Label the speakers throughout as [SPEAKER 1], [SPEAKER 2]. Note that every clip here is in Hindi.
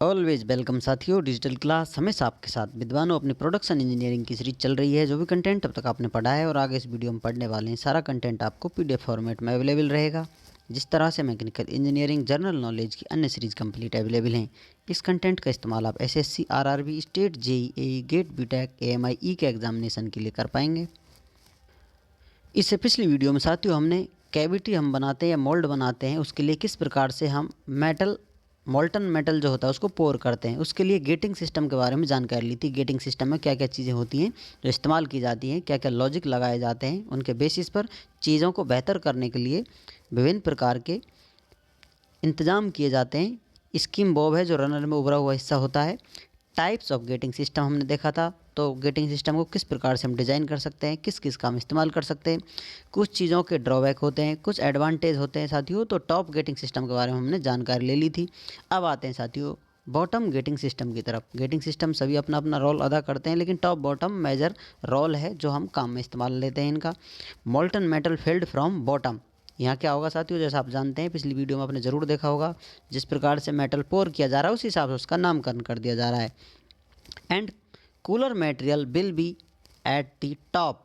[SPEAKER 1] ऑलवेज वेलकम साथियों, डिजिटल क्लास हमेशा आपके साथ। विद्वानों, अपनी प्रोडक्शन इंजीनियरिंग की सीरीज चल रही है। जो भी कंटेंट अब तक आपने पढ़ा है और आगे इस वीडियो में पढ़ने वाले हैं, सारा कंटेंट आपको पीडीएफ फॉर्मेट में अवेलेबल रहेगा। जिस तरह से मैकेनिकल इंजीनियरिंग जनरल नॉलेज की अन्य सीरीज कंप्लीट अवेलेबल हैं, इस कंटेंट का इस्तेमाल आप SSC, RRB, state, JEE, GATE, BTech, AMI के एग्जामिनेशन के लिए कर पाएंगे। इससे पिछली वीडियो में साथियों हमने कैविटी हम बनाते हैं या मोल्ड बनाते हैं, उसके लिए किस प्रकार से हम मोल्टन मेटल जो होता है उसको पोर करते हैं, उसके लिए गेटिंग सिस्टम के बारे में जानकारी ली थी। गेटिंग सिस्टम में क्या क्या चीज़ें होती हैं जो इस्तेमाल की जाती हैं, क्या क्या लॉजिक लगाए जाते हैं, उनके बेसिस पर चीज़ों को बेहतर करने के लिए विभिन्न प्रकार के इंतजाम किए जाते हैं। स्कीम बॉब है जो रनर में उभरा हुआ हिस्सा होता है। टाइप्स ऑफ गेटिंग सिस्टम हमने देखा था, तो गेटिंग सिस्टम को किस प्रकार से हम डिज़ाइन कर सकते हैं, किस किस का हम इस्तेमाल कर सकते हैं, कुछ चीज़ों के ड्रॉबैक होते हैं, कुछ एडवांटेज होते हैं साथियों। तो टॉप गेटिंग सिस्टम के बारे में हमने जानकारी ले ली थी। अब आते हैं साथियों बॉटम गेटिंग सिस्टम की तरफ। गेटिंग सिस्टम सभी अपना अपना रोल अदा करते हैं, लेकिन टॉप बॉटम मेजर रोल है जो हम काम में इस्तेमाल लेते हैं इनका। Molten metal field from bottom, यहाँ क्या होगा साथियों, जैसा आप जानते हैं पिछली वीडियो में आपने ज़रूर देखा होगा, जिस प्रकार से मेटल पोर किया जा रहा है उस हिसाब से उसका नामकरण कर दिया जा रहा है। And cooler material will be at the top,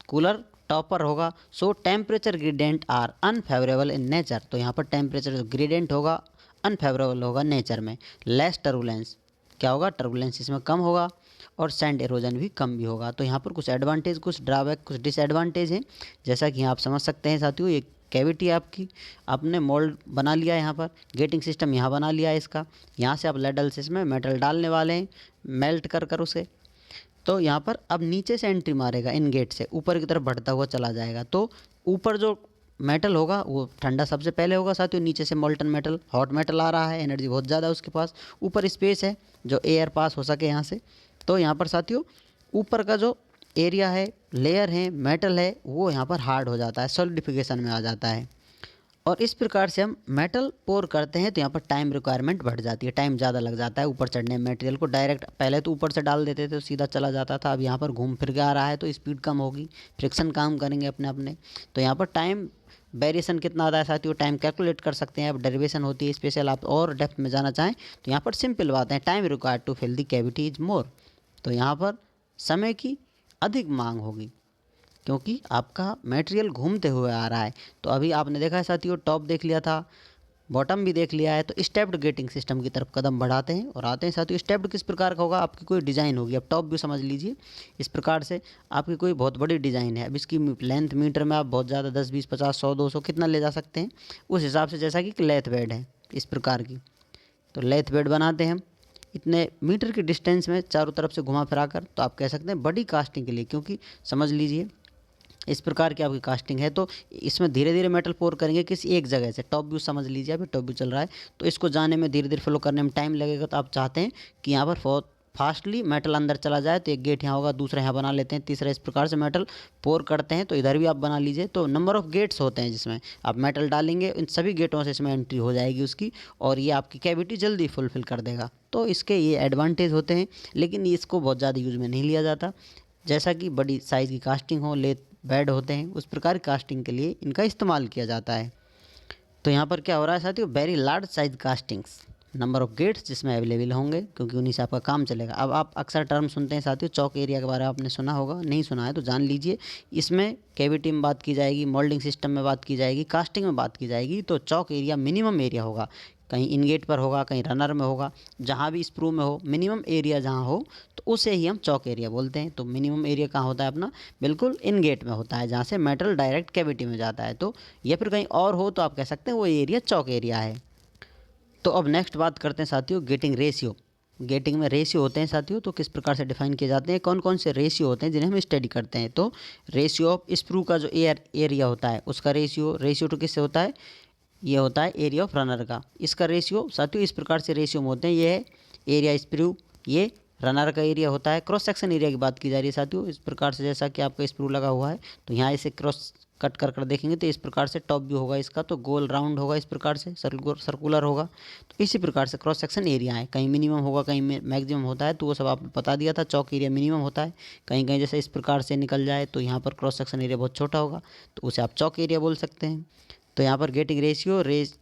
[SPEAKER 1] cooler टॉपर होगा। So temperature gradient are unfavourable in nature, तो यहाँ पर टेम्परेचर जो ग्रेडियंट होगा अनफेवरेबल होगा नेचर में। लेस टर्बुलेंस, क्या होगा, टर्बुलेंस इसमें कम होगा, और सैंड एरोजन भी कम भी होगा। तो यहाँ पर कुछ एडवांटेज, कुछ ड्रॉबैक, कुछ डिसएडवांटेज हैं। जैसा कि यहाँ आप समझ सकते हैं साथियों, ये कैविटी आपकी, आपने मोल्ड बना लिया है, यहाँ पर गेटिंग सिस्टम यहाँ बना लिया है इसका। यहाँ से आप लेडल से इसमें मेटल डालने वाले हैं, मेल्ट कर कर उसे। तो यहाँ पर अब नीचे से एंट्री मारेगा, इन गेट से ऊपर की तरफ बढ़ता हुआ चला जाएगा। तो ऊपर जो मेटल होगा वो ठंडा सबसे पहले होगा साथियों। नीचे से मोल्टन मेटल, हॉट मेटल आ रहा है, एनर्जी बहुत ज़्यादा उसके पास। ऊपर स्पेस है जो एयर पास हो सके यहाँ से। तो यहाँ पर साथियों ऊपर का जो एरिया है, लेयर है, मेटल है, वो यहाँ पर हार्ड हो जाता है, सॉलिडिफिकेशन में आ जाता है। और इस प्रकार से हम मेटल पोर करते हैं तो यहाँ पर टाइम रिक्वायरमेंट बढ़ जाती है, टाइम ज़्यादा लग जाता है ऊपर चढ़ने में। मटेरियल को डायरेक्ट पहले तो ऊपर से डाल देते थे तो सीधा चला जाता था, अब यहाँ पर घूम फिर के आ रहा है तो स्पीड कम होगी, फ्रिक्शन काम करेंगे अपने अपने। तो यहाँ पर टाइम वेरिएशन कितना आता है साथियों, टाइम कैलकुलेट कर सकते हैं। अब डेरिवेशन होती है स्पेशल, आप और डेप्थ में जाना चाहें तो यहाँ पर सिंपल बात है, time required to fill the cavity is more. तो यहाँ पर समय की अधिक मांग होगी क्योंकि आपका मटेरियल घूमते हुए आ रहा है। तो अभी आपने देखा है साथियों, टॉप देख लिया था, बॉटम भी देख लिया है। तो स्टेप्ड गेटिंग सिस्टम की तरफ कदम बढ़ाते हैं और आते हैं साथियों। स्टेप्ड किस प्रकार का होगा, आपकी कोई डिज़ाइन होगी, अब टॉप भी समझ लीजिए। इस प्रकार से आपकी कोई बहुत बड़ी डिज़ाइन है, अब इसकी लेंथ मीटर में आप बहुत ज़्यादा 10, 20, 50, 100, 200 कितना ले जा सकते हैं उस हिसाब से, जैसा कि लेथ बेड है इस प्रकार की। तो लेथ बेड बनाते हैं हम इतने मीटर की डिस्टेंस में चारों तरफ से घुमा फिरा कर। तो आप कह सकते हैं बड़ी कास्टिंग के लिए, क्योंकि समझ लीजिए इस प्रकार की आपकी कास्टिंग है। तो इसमें धीरे धीरे मेटल पोर करेंगे किसी एक जगह से। टॉप व्यू समझ लीजिए, अभी टॉप व्यू चल रहा है तो इसको जाने में धीरे धीरे फ्लो करने में टाइम लगेगा। तो आप चाहते हैं कि यहाँ पर बहुत फास्टली मेटल अंदर चला जाए, तो एक गेट यहाँ होगा, दूसरा यहाँ बना लेते हैं, तीसरा इस प्रकार से मेटल पोर करते हैं। तो इधर भी आप बना लीजिए। तो नंबर ऑफ़ गेट्स होते हैं जिसमें आप मेटल डालेंगे, इन सभी गेटों से इसमें एंट्री हो जाएगी उसकी, और ये आपकी कैविटी जल्दी फुलफिल कर देगा। तो इसके ये एडवांटेज होते हैं, लेकिन इसको बहुत ज़्यादा यूज़ में नहीं लिया जाता। जैसा कि बड़ी साइज़ की कास्टिंग हो, लेथ बेड होते हैं, उस प्रकार कास्टिंग के लिए इनका इस्तेमाल किया जाता है। तो यहाँ पर क्या हो रहा है साथियों, very large size castings, number of gates जिसमें अवेलेबल होंगे, क्योंकि उन्हीं से आपका काम चलेगा। अब आप अक्सर टर्म सुनते हैं साथियों, चौक एरिया के बारे में आपने सुना होगा, नहीं सुना है तो जान लीजिए। इसमें कैविटी में बात की जाएगी, मोल्डिंग सिस्टम में बात की जाएगी, कास्टिंग में बात की जाएगी। तो चौक एरिया मिनिमम एरिया होगा, कहीं इनगेट पर होगा, कहीं रनर में होगा, जहाँ भी स्प्रू में हो, मिनिमम एरिया जहाँ हो तो उसे ही हम चौक एरिया बोलते हैं। तो मिनिमम एरिया कहाँ होता है अपना, बिल्कुल इनगेट में होता है, जहाँ से मेटल डायरेक्ट कैविटी में जाता है। तो या फिर कहीं और हो तो आप कह सकते हैं वो एरिया चौक एरिया है। तो अब नेक्स्ट बात करते हैं साथियों गेटिंग रेशियो। गेटिंग में रेशियो होते हैं साथियों, तो किस प्रकार से डिफाइन किए जाते हैं, कौन कौन से रेशियो होते हैं जिन्हें हम स्टडी करते हैं। तो रेशियो ऑफ स्प्रू का जो एरिया होता है उसका रेशियो टू किससे होता है, ये होता है एरिया ऑफ रनर का। इसका रेशियो साथियों इस प्रकार से रेशियो में होते हैं, ये है एरिया स्प्रू, ये रनर का एरिया होता है। क्रॉस सेक्शन एरिया की बात की जा रही है साथियों, इस प्रकार से जैसा कि आपका स्प्रू लगा हुआ है तो यहाँ इसे क्रॉस कट कर देखेंगे तो इस प्रकार से टॉप व्यू होगा इसका, तो गोल राउंड होगा, इस प्रकार से सर्कुलर होगा। तो इसी प्रकार से क्रॉस सेक्शन एरिया है, कहीं मिनिमम होगा, कहीं मैक्सिमम होता है। तो वो सब आपने बता दिया था, चौक एरिया मिनिमम होता है, कहीं कहीं जैसे इस प्रकार से निकल जाए तो यहाँ पर क्रॉस सेक्शन एरिया बहुत छोटा होगा, तो उसे आप चौक एरिया बोल सकते हैं। तो यहाँ पर getting ratio,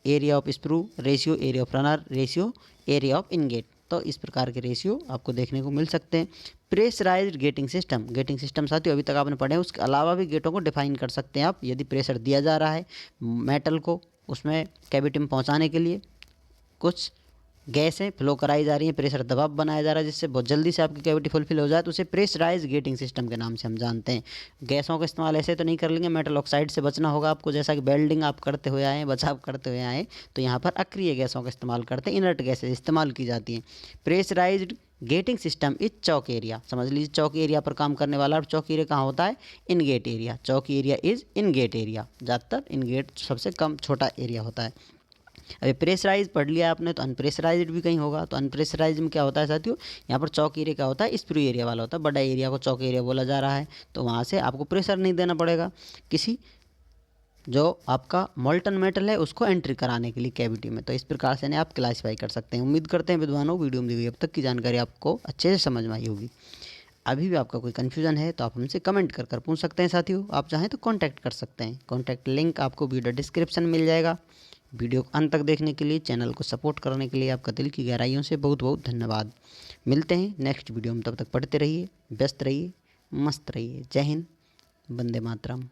[SPEAKER 1] area of sprue, ratio area of runner, ratio area of ingot, तो इस प्रकार के रेशियो आपको देखने को मिल सकते हैं। Pressurised gating system, gating system साथियों अभी तक आपने पढ़े हैं, उसके अलावा भी गेटों को डिफाइन कर सकते हैं आप। यदि प्रेशर दिया जा रहा है मेटल को उसमें कैविटी में पहुंचाने के लिए, कुछ गैसें फ्लो कराई जा रही हैं, प्रेशर दबाव बनाया जा रहा है जिससे बहुत जल्दी से आपकी कैविटी फुलफिल हो जाए, तो उसे प्रेशराइज गेटिंग सिस्टम के नाम से हम जानते हैं। गैसों का इस्तेमाल ऐसे तो नहीं कर लेंगे, मेटल ऑक्साइड से बचना होगा आपको, जैसा कि वेल्डिंग आप करते हुए आए हैं, बचाव करते हुए आए, तो यहाँ पर अक्रिय गैसों का इस्तेमाल करते हैं, इनर्ट गैसेज इस्तेमाल की जाती हैं। Pressurised gating system is choke area, समझ लीजिए चौक एरिया पर काम करने वाला। और चौक एरिया कहाँ होता है? In gate area. Chowk area is in gate area, ज़्यादातर इन गेट सबसे कम छोटा एरिया होता है। अभी प्रेशराइज पढ़ लिया आपने, तो अनप्रेशराइज्ड भी कहीं होगा। तो अनप्रेशराइज में क्या होता है साथियों? यहाँ पर चौक एरिया क्या होता है? स्प्रू एरिया वाला होता है, बड़ा एरिया को चौक एरिया बोला जा रहा है। तो वहाँ से आपको प्रेशर नहीं देना पड़ेगा किसी जो आपका मोल्टन मेटल है उसको एंट्री कराने के लिए कैविटी में। तो इस प्रकार से आप क्लासीफाई कर सकते हैं। उम्मीद करते हैं विद्वानों वीडियो में दी हुई अब तक की जानकारी आपको अच्छे से समझ में आई होगी। अभी भी आपका कोई कन्फ्यूज़न है तो आप हमसे कमेंट कर पूछ सकते हैं साथियों। आप चाहें तो कॉन्टैक्ट कर सकते हैं, कॉन्टैक्ट लिंक आपको वीडियो डिस्क्रिप्शन में मिल जाएगा। वीडियो को अंत तक देखने के लिए, चैनल को सपोर्ट करने के लिए आपका दिल की गहराइयों से बहुत बहुत धन्यवाद। मिलते हैं नेक्स्ट वीडियो में, तब तक पढ़ते रहिए, व्यस्त रहिए, मस्त रहिए। जय हिंद, वंदे मातरम।